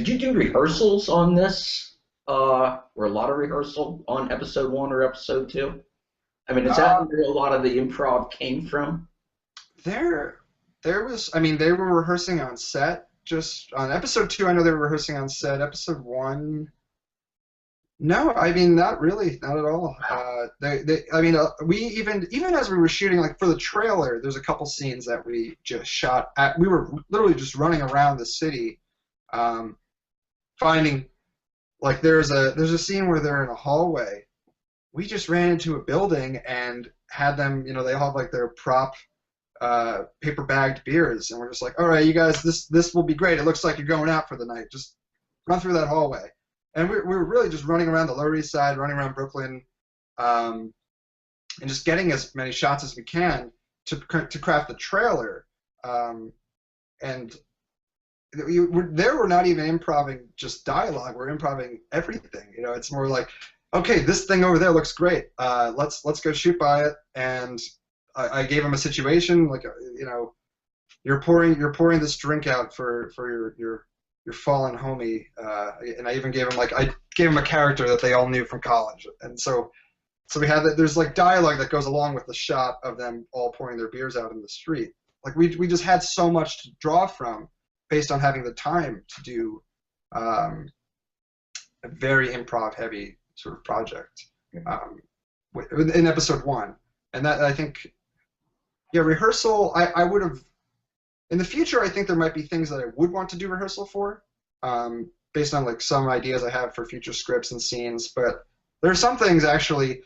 Did you do rehearsals on this? Or a lot of rehearsal on episode 1 or episode 2? I mean, is that Uh, where a lot of the improv came from? there, there was. I mean, they were rehearsing on set. Just on episode 2, I know they were rehearsing on set. Episode 1, no, I mean, not really, not at all. I mean, we even as we were shooting, like for the trailer, there's a couple scenes that we just shot at. We were literally just running around the city, um, finding like there's a scene where they're in a hallway. We just ran into a building and had them, they all have like their prop paper bagged beers, and we're just like, all right, you guys, this will be great. It looks like you're going out for the night. Just run through that hallway. And we were really just running around the Lower East Side, running around Brooklyn, and just getting as many shots as we can to craft the trailer. And there we're not even improvising just dialogue. We're improvising everything. It's more like, okay, this thing over there looks great. Let's go shoot by it. And I gave him a situation like, you're pouring this drink out for your fallen homie, and I even gave him a character that they all knew from college, and so we have that. There's like dialogue that goes along with the shot of them all pouring their beers out in the street. Like we just had so much to draw from based on having the time to do a very improv heavy sort of project in episode 1, and that I think, yeah, rehearsal. I would have. In the future, I think there might be things that I would want to do rehearsal for, based on like some ideas I have for future scripts and scenes. But there are some things actually.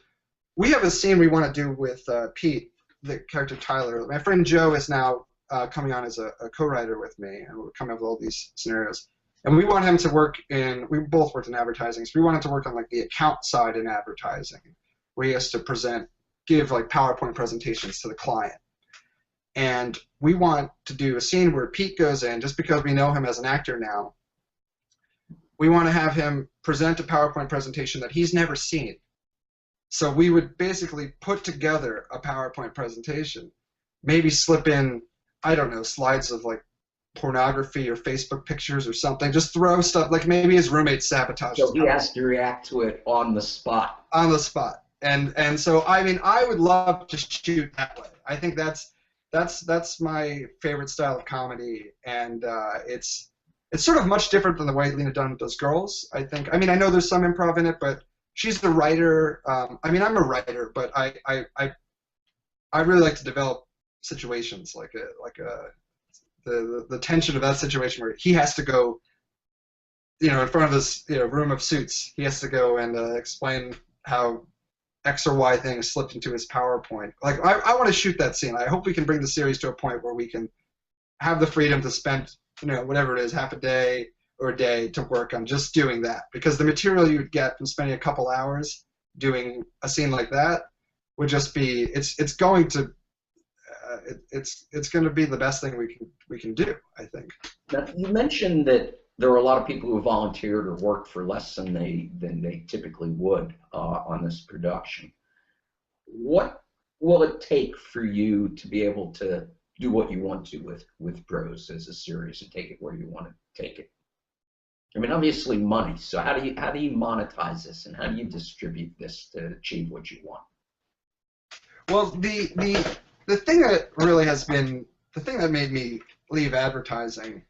We have a scene we want to do with Pete, the character Tyler. My friend Joe is now coming on as a co-writer with me, and we're coming up with all these scenarios. And we want him to work in. We both worked in advertising, so we want him to work on like the account side in advertising, where he has to give like PowerPoint presentations to the client. And we want to do a scene where Pete goes in, just because we know him as an actor now, we want to have him present a PowerPoint presentation that he's never seen. So we would basically put together a PowerPoint presentation, maybe slip in, I don't know, slides of like pornography or Facebook pictures or something, just throw stuff, like maybe his roommate sabotages. So he has to react to it on the spot. On the spot. And so, I mean, I would love to shoot that way. I think that's my favorite style of comedy, and it's sort of much different than the way Lena Dunham does Girls, I think. I mean, I know there's some improv in it, but she's the writer. I mean, I'm a writer, but I really like to develop situations like the tension of that situation where he has to go, in front of this room of suits. He has to go and explain how X or Y thing slipped into his PowerPoint. Like, I want to shoot that scene. I hope we can bring the series to a point where we can have the freedom to spend, whatever it is, half a day or a day to work on just doing that. Because the material you would get from spending a couple hours doing a scene like that would just be, it's going to be the best thing we can do, I think. Now, you mentioned that there were a lot of people who volunteered or worked for less than they typically would on this production. What will it take for you to be able to do what you want to with Bros as a series and take it where you want to take it? I mean, obviously money. So how do you monetize this, and how do you distribute this to achieve what you want? Well, the thing that really has been the thing that made me leave advertising,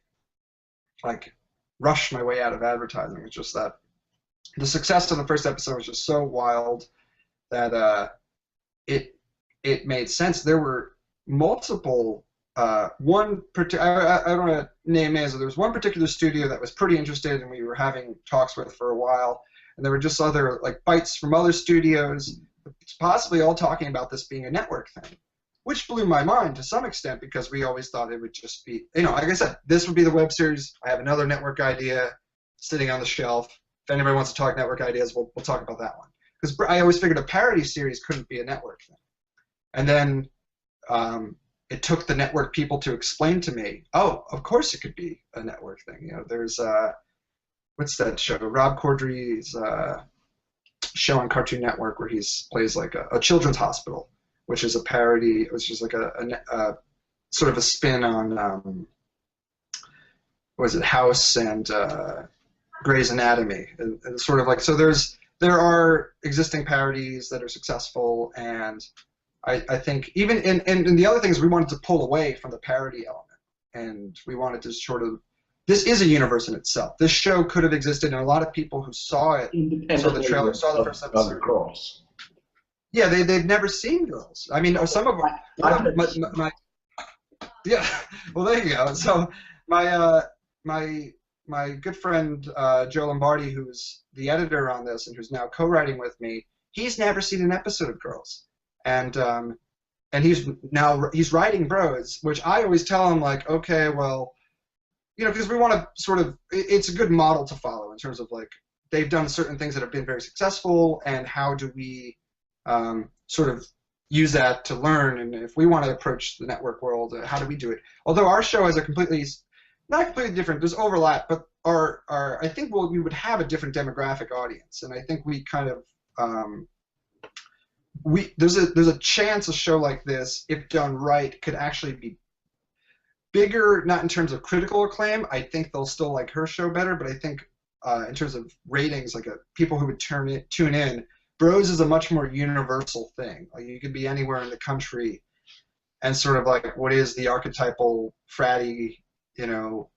like rush my way out of advertising, was just that the success of the first episode was just so wild that it made sense. There were multiple I don't want to name names, but there was one particular studio that was pretty interested, and we were having talks with for a while, and there were just other like bites from other studios, possibly all talking about this being a network thing, which blew my mind to some extent, because we always thought it would just be, like I said, this would be the web series. I have another network idea sitting on the shelf. If anybody wants to talk network ideas, we'll talk about that one. Because I always figured a parody series couldn't be a network thing. And then it took the network people to explain to me, oh, of course it could be a network thing. There's, what's that show? Rob Corddry's show on Cartoon Network where he plays like a children's hospital, which is a parody, which is like a sort of a spin on, what is it, House and Grey's Anatomy, and sort of like so. There are existing parodies that are successful, and I think even and the other thing is we wanted to pull away from the parody element, and we wanted to sort of this is a universe in itself. This show could have existed, and a lot of people who saw it, saw the trailer, saw the first episode. Girls. Yeah, they've never seen Girls. I mean, some of my yeah. Well, there you go. So my good friend Joe Lombardi, who's the editor on this and who's now co-writing with me, he's never seen an episode of Girls, and he's writing Bros, which I always tell him like, okay, well, because we want to sort of, it's a good model to follow in terms of like they've done certain things that have been very successful, and how do we sort of use that to learn, and if we want to approach the network world, how do we do it? Although our show has a not completely different, there's overlap, but I think we would have a different demographic audience, and I think we kind of there's a chance a show like this, if done right, could actually be bigger, not in terms of critical acclaim. I think they'll still like her show better, but I think in terms of ratings, like people who would tune in, Bros is a much more universal thing. Like you could be anywhere in the country, and sort of like what is the archetypal fratty,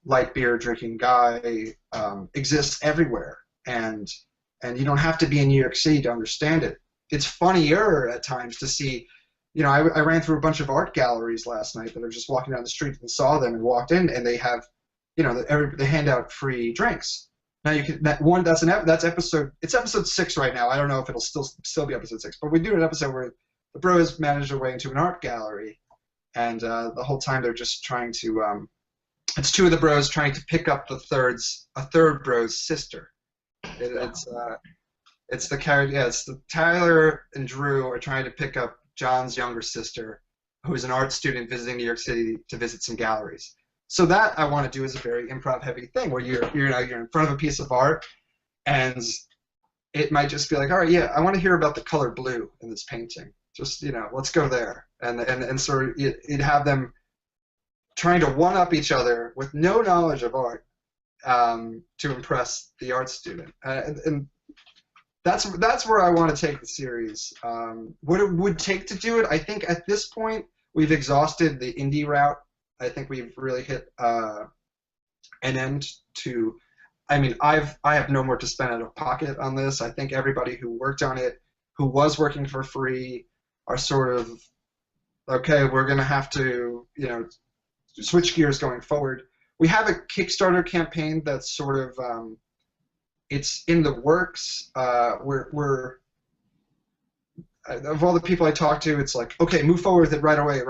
light beer drinking guy exists everywhere, and you don't have to be in New York City to understand it. It's funnier at times to see. I ran through a bunch of art galleries last night that are just walking down the street and saw them and walked in, and they have, they hand out free drinks. Now you can that's episode. It's episode 6 right now. I don't know if it'll still be episode 6, but we do an episode where the bros manage their way into an art gallery, and the whole time they're just trying to. It's 2 of the bros trying to pick up a third bro's sister. It's the character. Yeah, it's the Tyler and Drew are trying to pick up John's younger sister, who is an art student visiting New York City to visit some galleries. So that I want to do is a very improv-heavy thing where you're in front of a piece of art, and it might just be like, all right, yeah, I want to hear about the color blue in this painting. Just let's go there, and sort of you'd have them trying to one-up each other with no knowledge of art to impress the art student, and that's where I want to take the series. What it would take to do it, I think at this point we've exhausted the indie route. I think we've really hit an end to. I mean, I have no more to spend out of pocket on this. I think everybody who worked on it, who was working for free, are sort of okay. We're gonna have to switch gears going forward. We have a Kickstarter campaign that's sort of it's in the works. We're of all the people I talk to, it's like, okay, move forward with it right away.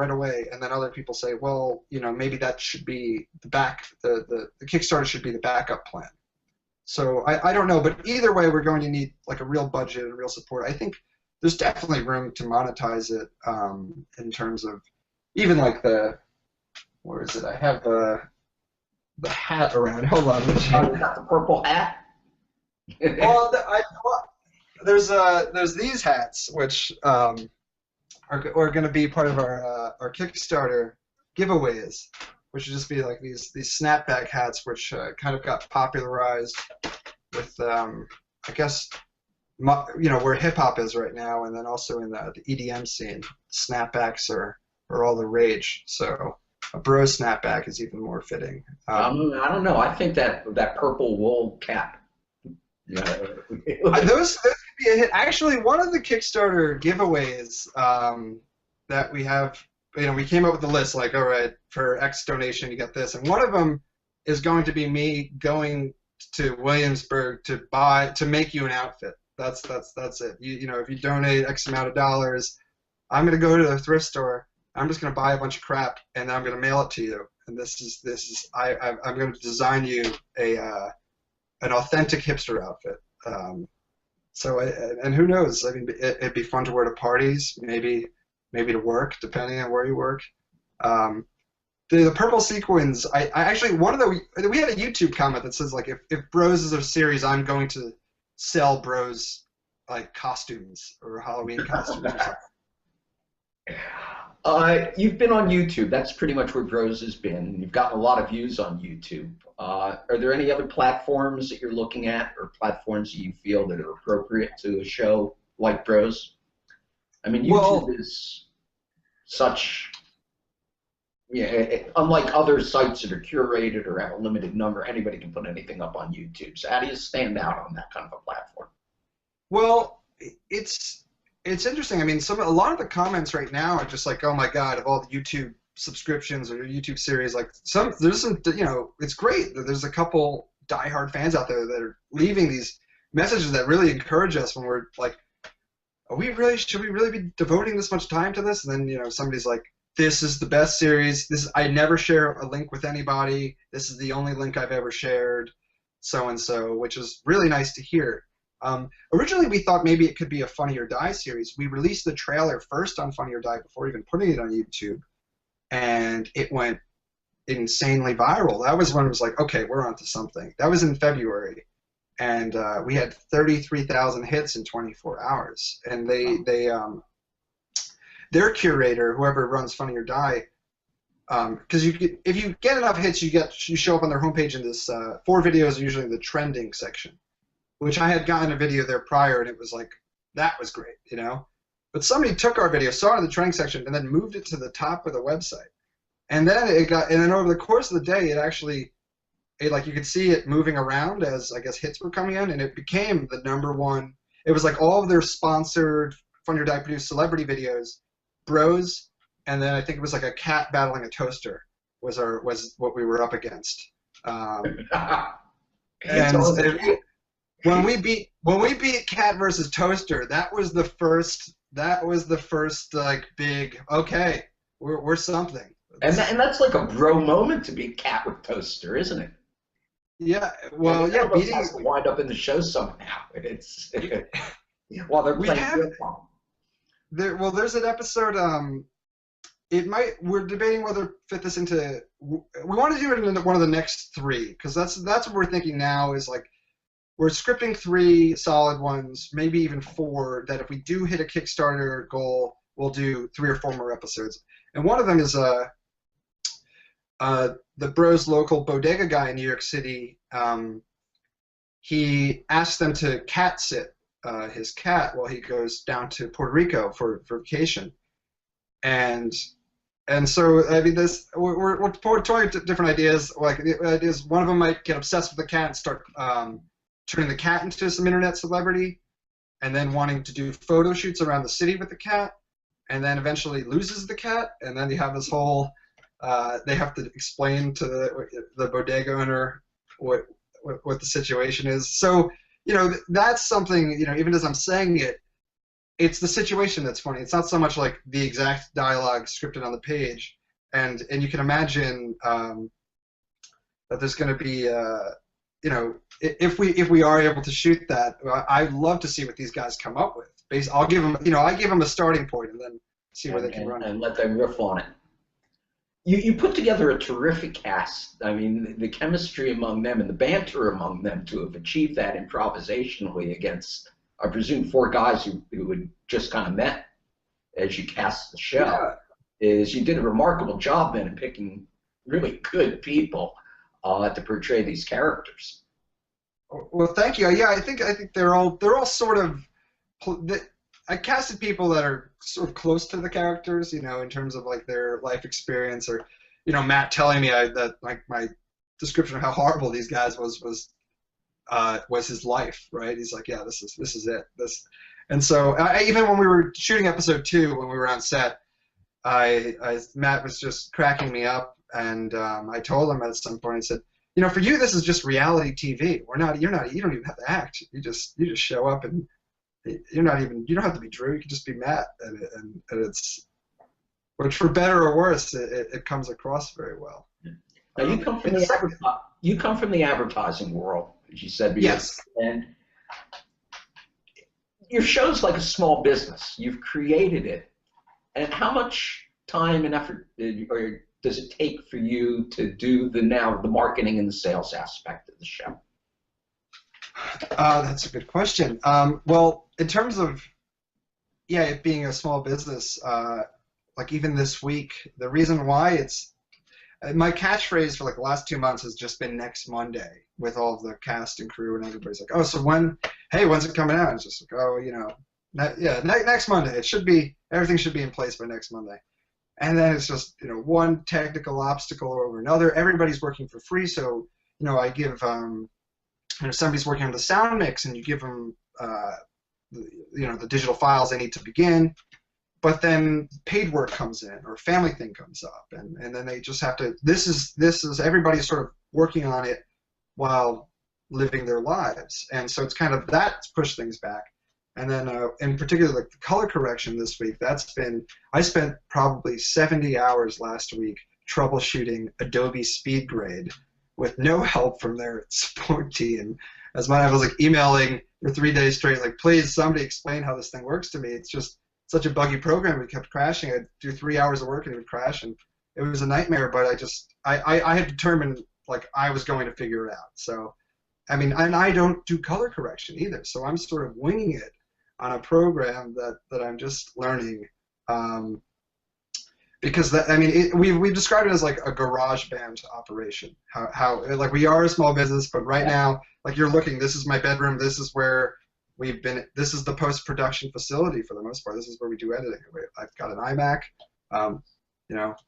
And then other people say, well, maybe that should be the Kickstarter should be the backup plan. So I don't know, but either way, we're going to need like a real budget and real support. I think there's definitely room to monetize it in terms of even like where is it? I have the hat around. Hold on. Got the purple hat. Well, there's these hats which are going to be part of our Kickstarter giveaways, which would just be like these snapback hats, which kind of got popularized with I guess where hip hop is right now, and then also in the EDM scene, snapbacks are all the rage. So a bro snapback is even more fitting. I don't know. I think that purple wool cap. Those could be a hit. Actually, one of the Kickstarter giveaways that we have, we came up with the list like, all right, for X donation you get this, and one of them is going to be me going to Williamsburg to make you an outfit. That's it. If you donate X amount of dollars, I'm going to go to the thrift store. I'm just going to buy a bunch of crap, and then I'm going to mail it to you. And this is I'm going to design you an authentic hipster outfit. And who knows? I mean, it'd be fun to wear to parties, maybe to work, depending on where you work. The purple sequins. I actually we had a YouTube comment that says like if Bros is a series, I'm going to sell Bros like costumes or Halloween costumes or something. You've been on YouTube. That's pretty much where Bros has been. You've gotten a lot of views on YouTube. Are there any other platforms that you're looking at, or platforms that you feel that are appropriate to a show like Bros? I mean, Well, YouTube is such, yeah, unlike other sites that are curated or have a limited number, anybody can put anything up on YouTube. So how do you stand out on that kind of a platform? well, it's interesting. I mean, a lot of the comments right now are just like, oh my God, of all the YouTube subscriptions or YouTube series, like there's some, it's great that there's a couple diehard fans out there that are leaving these messages that really encourage us when we're like, should we really be devoting this much time to this? And then, somebody's like, this is the best series. I never share a link with anybody. This is the only link I've ever shared, so and so, which is really nice to hear. Originally, we thought maybe it could be a Funny or Die series. We released the trailer first on Funny or Die before even putting it on YouTube, and it went insanely viral. That was when it was like, okay, we're onto something. That was in February, and we had 33,000 hits in 24 hours. And their curator, whoever runs Funny or Die, because if you get enough hits, you show up on their homepage in this 4 videos, usually in the trending section, which I had gotten a video there prior, and it was like, that was great, But somebody took our video, saw it in the trending section, and then moved it to the top of the website. And then and then over the course of the day, like you could see it moving around as I guess hits were coming in, and it became the #1. It was like all of their sponsored Funny or Die produced celebrity videos, Bros, and then I think it was like a cat battling a toaster was what we were up against. And when we beat Cat versus Toaster, that was the first like big, okay, we're something. And that's like a bro moment to beat Cat with Toaster, isn't it? Yeah, well, yeah, beating has to wind up in the show somehow. It's while they're playing football. There's an episode. We're debating whether to fit this into. We want to do it in one of the next 3, because that's what we're thinking now is like. We're scripting 3 solid ones, maybe even 4, that if we do hit a Kickstarter goal, we'll do 3 or 4 more episodes. And one of them is the Bros local bodega guy in New York City. He asked them to cat sit his cat while he goes down to Puerto Rico for vacation. And so, I mean, we're toying different ideas. Like, the ideas, one of them might get obsessed with the cat and start turning the cat into some internet celebrity, and then wanting to do photo shoots around the city with the cat, and then eventually loses the cat, and then you have this whole, they have to explain to the bodega owner what the situation is. So, that's something, even as I'm saying it, it's the situation that's funny. It's not so much like the exact dialogue scripted on the page, and you can imagine that there's going to be, if we are able to shoot that, I'd love to see what these guys come up with. I'll give them, I give them a starting point and then see where they can run. And let them riff on it. You put together a terrific cast. I mean, the chemistry among them and the banter among them to have achieved that improvisationally against, I presume, 4 guys who had just kind of met as you cast the show, is you did a remarkable job then in picking really good people to portray these characters. Well, thank you. Yeah, I think they're all sort of. I casted people that are sort of close to the characters, in terms of like their life experience, or, Matt telling me that like my description of how horrible these guys was his life, right? He's like, yeah, this is it. And so even when we were shooting episode 2, when we were on set, Matt was just cracking me up, and I told him at some point, I said, for you, this is just reality TV. You don't even have to act. You just show up, and you don't have to be Drew. You can just be Matt, and it's, which for better or worse, it comes across very well. Now you come from the advertising world, as you said. Yes. And your show's like a small business. You've created it, and how much time and effort does it take for you to do the marketing and the sales aspect of the show? That's a good question. Well, in terms of, it being a small business, like even this week, the reason why it's my catchphrase for like the last 2 months has just been next Monday with all of the cast and crew, and everybody's like, oh, so when's it coming out? It's just like, oh, next Monday. Everything should be in place by next Monday. And then it's just, one technical obstacle over another. Everybody's working for free, so, I give, somebody's working on the sound mix, and you give them, the digital files they need to begin. But then paid work comes in, or family thing comes up, and then they just have to. This is everybody's sort of working on it while living their lives, and so it's kind of that's pushed things back. And then in particular, like the color correction this week, I spent probably 70 hours last week troubleshooting Adobe SpeedGrade with no help from their support team. I was like emailing for 3 days straight, like, please somebody explain how this thing works to me. It's just such a buggy program. It kept crashing. I'd do 3 hours of work and it would crash, and it was a nightmare. But I had determined like I was going to figure it out. So, I mean, and I don't do color correction either. So I'm sort of winging it on a program that I'm just learning. Because we've described it as like a garage band operation. How like we are a small business, but right now, like you're looking, this is my bedroom. This is where this is the post-production facility for the most part. This is where we do editing. I've got an iMac.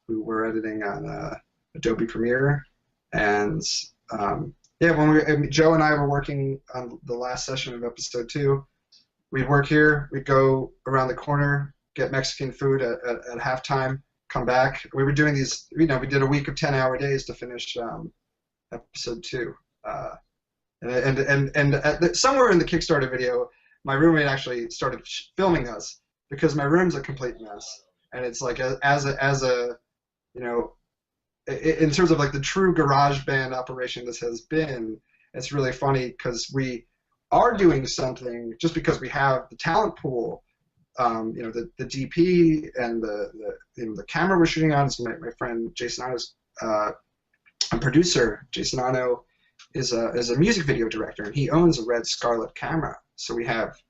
We're editing on Adobe Premiere, and when Joe and I were working on the last session of episode 2, we'd work here. We'd go around the corner, get Mexican food at halftime, come back. We were doing these. We did a week of 10-hour days to finish episode 2. Somewhere in the Kickstarter video, my roommate actually started filming us because my room's a complete mess, and it's like in terms of like the true garage band operation this has been, it's really funny because we are doing something just because we have the talent pool, the DP and the camera we're shooting on is my friend Jason Ano's producer. Jason Ano is a music video director, and he owns a Red Scarlet camera. So we have,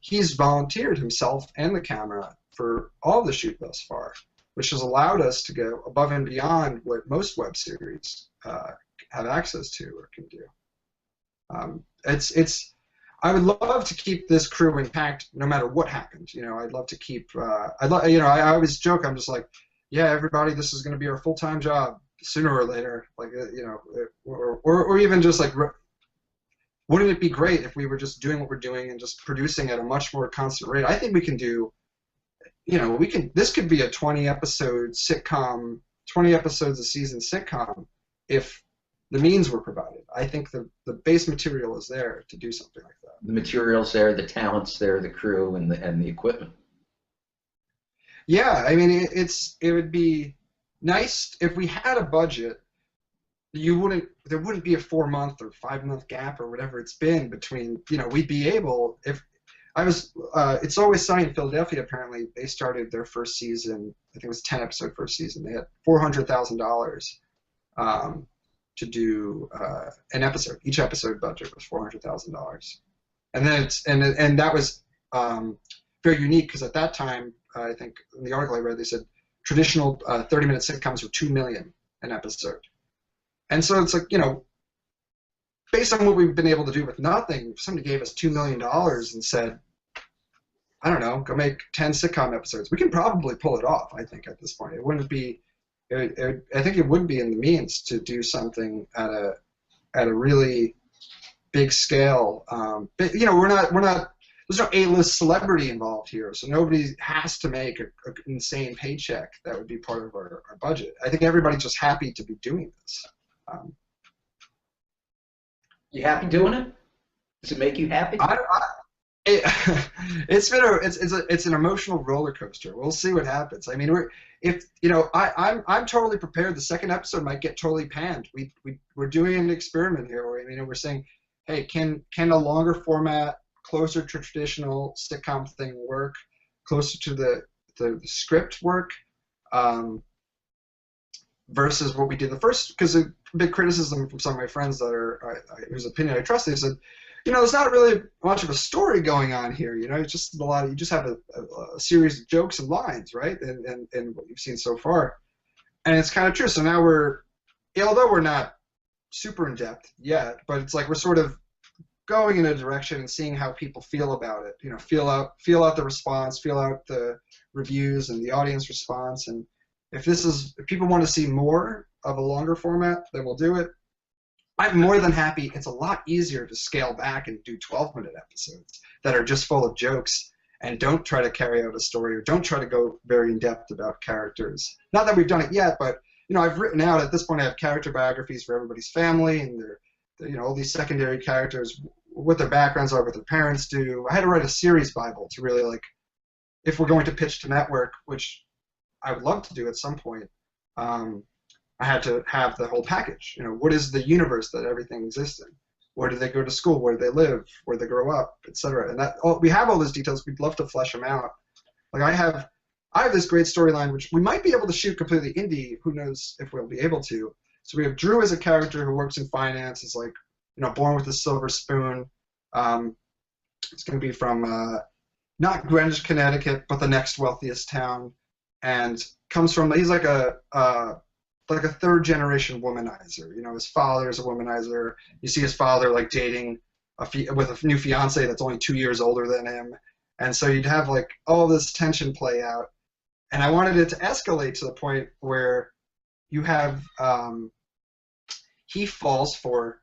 he's volunteered himself and the camera for all the shoot thus far, which has allowed us to go above and beyond what most web series have access to or can do. I would love to keep this crew intact no matter what happens. I'd love to keep. I always joke. I'm just like, yeah, everybody, this is going to be our full-time job sooner or later. Like, or even just like, wouldn't it be great if we were just doing what we're doing and just producing at a much more constant rate? I think we can do. This could be a 20-episode sitcom, 20 episodes a season sitcom, if the means were provided. I think the base material is there to do something like that. The material's there, the talent's there, the crew, and the equipment. Yeah, I mean, it would be nice if we had a budget. There wouldn't be a 4-month or 5-month gap or whatever it's been between. We'd be able It's Always Sunny in Philadelphia. Apparently, they started their first season. I think it was 10-episode first season. They had $400,000 to do an episode. Each episode budget was $400,000, and then and that was very unique because at that time, I think in the article I read, they said traditional 30-minute sitcoms were $2 million an episode, and so it's like based on what we've been able to do with nothing, if somebody gave us $2 million and said, I don't know, go make 10 sitcom episodes, we can probably pull it off. I think at this point, it wouldn't be. I think it would be in the means to do something at a really big scale. But we're not. There's no A-list celebrity involved here, so nobody has to make an insane paycheck. That would be part of our budget. I think everybody's just happy to be doing this. You happy doing it? Does it make you happy? It's an emotional roller coaster. We'll see what happens. I mean, I'm totally prepared. The second episode might get totally panned. We're doing an experiment here. We're saying, hey, can a longer format, closer to traditional sitcom thing work, closer to the script work, versus what we did the first? Because a big criticism from some of my friends whose opinion I trust, they said, there's not really much of a story going on here. It's just a lot. You just have a series of jokes and lines, right? And what you've seen so far, and it's kind of true. So now although we're not super in depth yet, but it's like we're sort of going in a direction and seeing how people feel about it. Feel out the response, feel out the reviews and the audience response, and if people want to see more of a longer format, then we'll do it. I'm more than happy. It's a lot easier to scale back and do 12-minute episodes that are just full of jokes and don't try to carry out a story or don't try to go very in depth about characters. Not that we've done it yet, but I've written out at this point. I have character biographies for everybody's family and all these secondary characters, what their backgrounds are, what their parents do. I had to write a series Bible to really if we're going to pitch to network, which I would love to do at some point. I had to have the whole package. What is the universe that everything exists in? Where do they go to school? Where do they live? Where do they grow up, etc. And we have all those details. We'd love to flesh them out. Like I have this great storyline which we might be able to shoot completely indie. Who knows if we'll be able to? So we have Drew as a character who works in finance. Is born with a silver spoon. It's going to be from not Greenwich, Connecticut, but the next wealthiest town, and comes from. He's like a third generation womanizer. His father is a womanizer. You see his father dating with a new fiance that's only 2 years older than him, and so you'd have all this tension play out. And I wanted it to escalate to the point where you have he falls for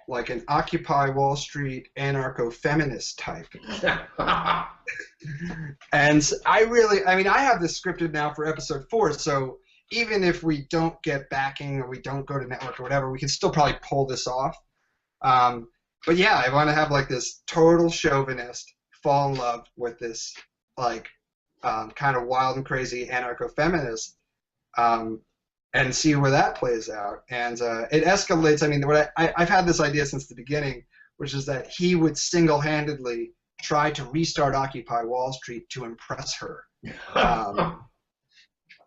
an Occupy Wall Street anarcho-feminist type. And I have this scripted now for episode 4, so even if we don't get backing or we don't go to network or whatever, we can still probably pull this off. But yeah, I want to have this total chauvinist fall in love with this kind of wild and crazy anarcho-feminist, and see where that plays out. And it escalates. I've had this idea since the beginning, which is that he would single-handedly try to restart Occupy Wall Street to impress her.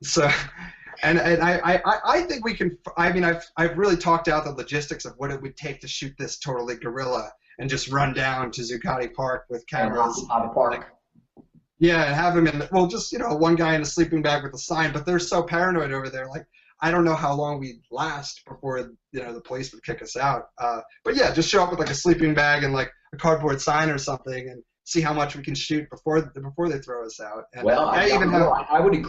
So. And I think we can. I've really talked out the logistics of what it would take to shoot this totally guerrilla and just run down to Zuccotti Park with cameras. Yeah, and have him just one guy in a sleeping bag with a sign. But they're so paranoid over there. I don't know how long we'd last before the police would kick us out. But yeah, just show up with a sleeping bag and a cardboard sign or something, and see how much we can shoot before they throw us out. And well, I would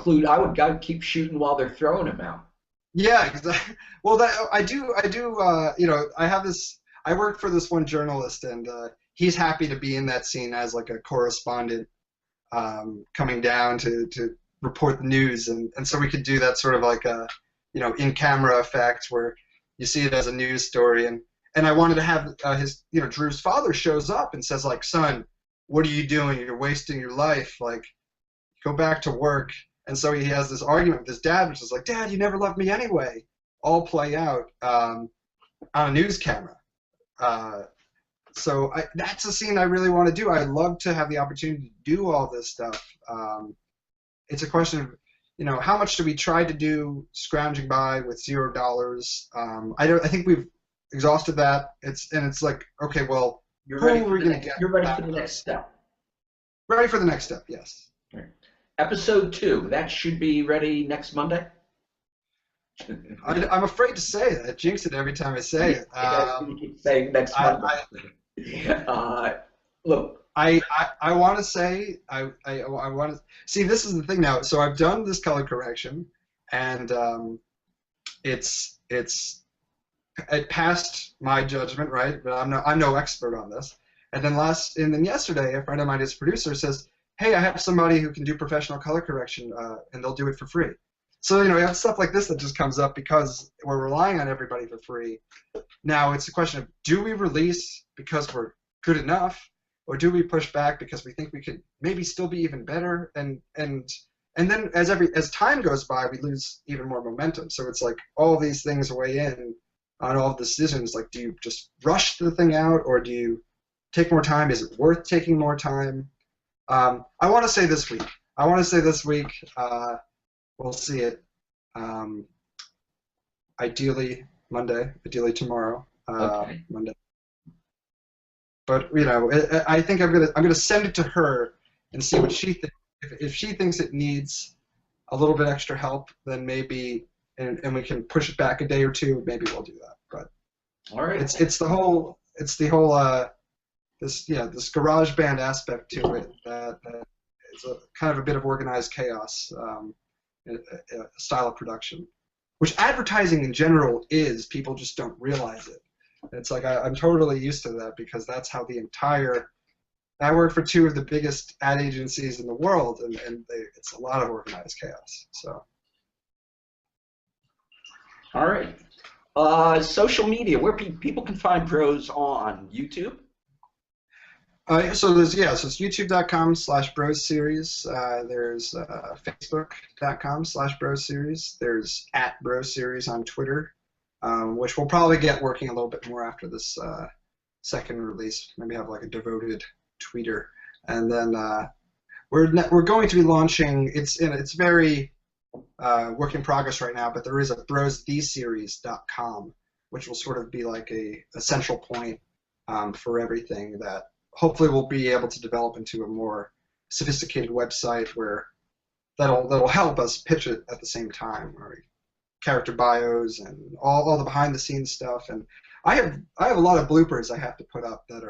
gotta keep shooting while they're throwing them out. Yeah, exactly. Well, I do. I have this. I work for this one journalist, and he's happy to be in that scene as a correspondent, coming down to report the news, and so we could do that sort of a in-camera effect where you see it as a news story, and I wanted to have his Drew's father shows up and says son, what are you doing? You're wasting your life. Go back to work. And so he has this argument with his dad, which is Dad, you never loved me anyway. All play out on a news camera. So that's a scene I really want to do. I'd love to have the opportunity to do all this stuff. It's a question of, how much do we try to do scrounging by with $0? I think we've exhausted that. It's okay, well, you're ready for the next step. Ready for the next step, yes. Right. Episode 2, that should be ready next Monday? I'm afraid to say that. I jinx it every time I say it. You keep saying next Monday. Look. I want to say, I want to see, this is the thing now. So I've done this color correction, and it passed my judgment, right? But I'm no expert on this. And then yesterday, a friend of mine, his producer, says, "Hey, I have somebody who can do professional color correction, and they'll do it for free." So you have stuff like this that just comes up because we're relying on everybody for free. Now it's a question of, do we release because we're good enough, or do we push back because we think we could maybe still be even better? And then as time goes by, we lose even more momentum. So it's all these things weigh in on all the decisions. Do you just rush the thing out, or do you take more time? Is it worth taking more time? I want to say this week. We'll see it. Ideally Monday. Ideally tomorrow. Okay. Monday. But I think I'm gonna send it to her and see what she thinks. If she thinks it needs a little bit extra help, then maybe and we can push it back a day or two. Maybe we'll do that. But All right. it's the whole this garage band aspect to it that is a kind of a bit of organized chaos style of production, which advertising in general is. People just don't realize it. It's like I'm totally used to that because that's how the entire. I work for two of the biggest ad agencies in the world, and it's a lot of organized chaos. So. All right. Social media, where people can find Bros on YouTube. So it's youtube.com/bros series. There's facebook.com/bros series. There's @bros series on Twitter, which we'll probably get working a little bit more after this second release. Maybe have like a devoted tweeter, and then we're going to be launching. It's very work in progress right now, but there is a brostheseries.com, which will sort of be like a central point for everything that hopefully we'll be able to develop into a more sophisticated website where that'll help us pitch it at the same time, or character bios and all the behind the scenes stuff. And I have a lot of bloopers I have to put up that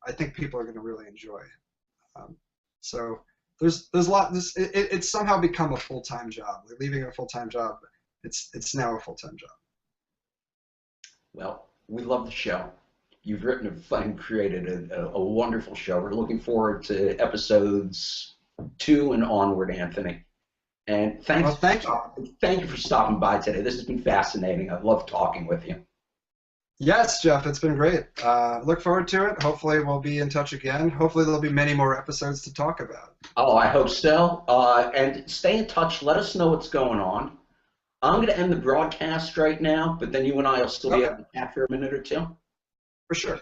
I think people are going to really enjoy. So there's a lot. It's somehow become a full-time job. Like leaving a full-time job, it's now a full-time job. Well, we love the show. You've written and created a wonderful show. We're looking forward to episodes 2 and onward, Anthony. And thank you for stopping by today. This has been fascinating. I've loved talking with you. Yes, Jeff, it's been great. Look forward to it. Hopefully we'll be in touch again. Hopefully there'll be many more episodes to talk about. Oh, I hope so. And stay in touch. Let us know what's going on. I'm going to end the broadcast right now, but then you and I will still be able to chat for a minute or two. For sure.